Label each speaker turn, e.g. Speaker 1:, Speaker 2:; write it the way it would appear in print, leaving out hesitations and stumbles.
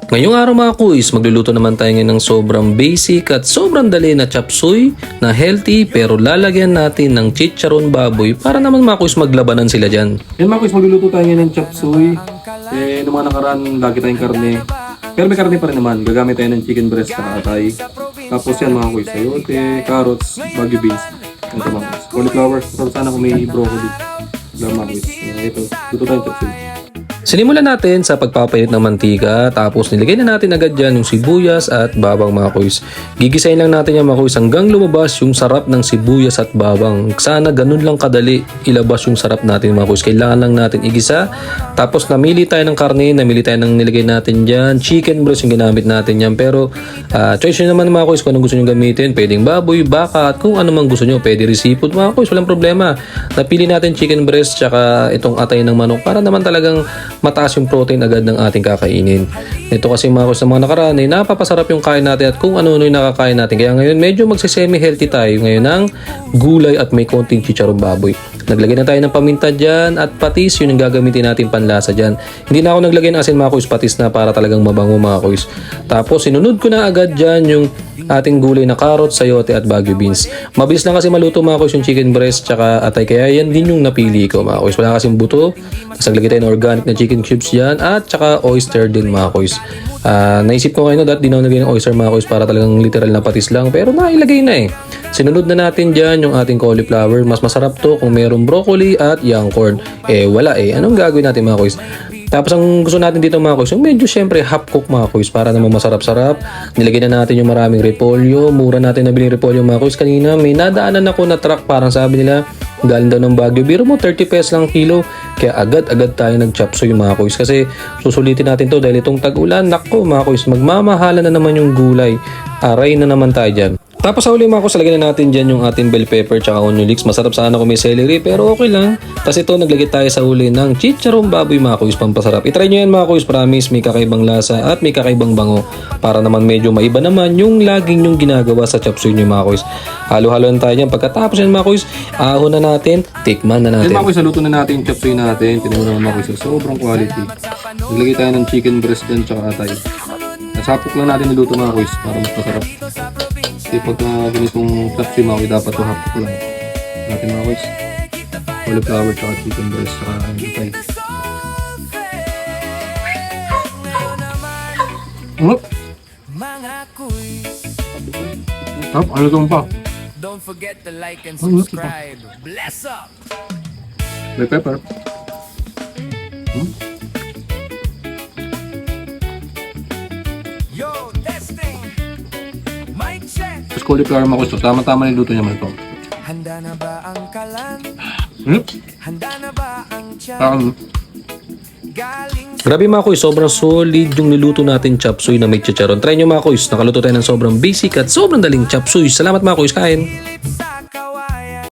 Speaker 1: Ngayong araw mga kuys, magluluto naman tayo ngayon ng sobrang basic at sobrang dali na chop suey na healthy pero lalagyan natin ng chicharon baboy para naman mga kuys maglabanan sila dyan.
Speaker 2: Yan mga kuys, magluluto tayo ngayon ng chop suey. Noong mga nakaraan, lagi tayong karne. Pero may karne pa rin naman. Gagamit tayo ng chicken breast na atay. Tapos yan mga kuys, sayote, carrots, bagu beans. Ito mga kuys. Cauliflower. Pero sana kung may broccoli. Wala mga kuys. Ito, luto tayong chop suey.
Speaker 1: Sinimulan natin sa pagpapainit ng mantika, tapos nilagay na natin agad dyan yung sibuyas at bawang mga kuys. Gigisayin lang natin yung mga kuys hanggang lumabas yung sarap ng sibuyas at bawang. Sana ganun lang kadali ilabas yung sarap natin mga kuys. Kailangan lang natin igisa. Tapos namili tayo ng karne, namili tayo ng nilagay natin dyan. Chicken breast yung ginamit natin yan. Pero choice nyo naman mga kuys kung anong gusto nyo gamitin. Pwedeng baboy, baka at kung ano mang gusto nyo. Pwede resipod mga kuys, walang problema. Napili natin chicken breast tsaka itong atay ng manok para naman talagang mataas yung protein agad ng ating kakainin. Ito kasi mga kuys, sa mga nakaraan ay napapasarap yung kain natin at kung ano-ano yung nakakain natin. Kaya ngayon medyo magsisemi-healthy tayo ngayon ng gulay at may konting chicharong baboy. Naglagay na tayo ng paminta dyan at patis, yun yung gagamitin natin panlasa dyan. Hindi na ako naglagay ng asin mga kuys, patis na para talagang mabango mga kuys. Tapos sinunod ko na agad dyan yung ating gulay na carrots, sayote at bagu beans. Mabilis lang kasi maluto mga kuys yung chicken breast tsaka atay, kaya yan din yung napili ko mga kuys. Wala kasing buto. Tapos naglagay tayo ng organic na chicken cubes dyan at tsaka oyster din mga kuys. Naisip ko ngayon that di na ako naglagay ng oyster mga kuys para talagang literal na patis lang, pero nailagay na eh. Sinunod na natin dyan yung ating cauliflower. Mas masarap to kung mayroong broccoli at young corn. Wala eh. Anong gagawin natin mga kuys? Tapos ang gusto natin dito mga kuys, yung medyo syempre half cook mga kuys para naman masarap-sarap. Nilagay na natin yung maraming repolyo. Mura natin nabiling repolyo mga kuys. Kanina may nadaanan ako na truck, parang sabi nila galing daw ng Baguio. Biro mo 30 pesos lang kilo. Kaya agad-agad tayo nag-chop suey mga kuys. Kasi susulitin natin to dahil itong tag-ulan. Nako mga kuys, magmamahala na naman yung gulay. Aray na naman tayo dyan. Tapos sa huli mga kuys, lagyan na natin dyan yung ating bell pepper tsaka onion leeks. Masarap sana kung may celery pero okay lang. Tapos ito, naglagay tayo sa huli ng chicharong baboy mga kuys, pampasarap. I-try nyo yan mga kuys, promise may kakaibang lasa at may kakaibang bango. Para naman medyo maiba naman yung laging yung ginagawa sa chop suey nyo mga kuys. Halo-haloan tayo dyan. Pagkatapos yan mga kuys, ahon na natin, tikman na natin.
Speaker 2: Yan mga kuys, luto na natin yung chop suey natin. Tinan mo naman mga kuys, sobrang quality. Naglagay tayo ng chicken breast dyan tsaka atay. Nasapok lang natin niluto mga kuys para mas masarap. Kasi pag ganitong chop suey mga kuys, dapat ito hapok lang natin mga kuys. Cauliflower tsaka chicken breast tsaka atay. Ano itong pa?
Speaker 3: Don't forget to like and subscribe. Bless up!
Speaker 2: May pepper.
Speaker 3: Yo, testing! Mic check!
Speaker 2: Tapos cauliflower mga kuys, tama-tama na luto niya man ito.
Speaker 3: Handa na ba ang kalan? Handa na ba ang tiyan? Galing
Speaker 1: Grabe mga kuys, sobrang solid yung niluto natin chop suey na may chicharon. Try nyo mga kuys, nakaluto tayo ng sobrang basic at sobrang daling chop suey. Salamat mga kuys, kain!
Speaker 3: sa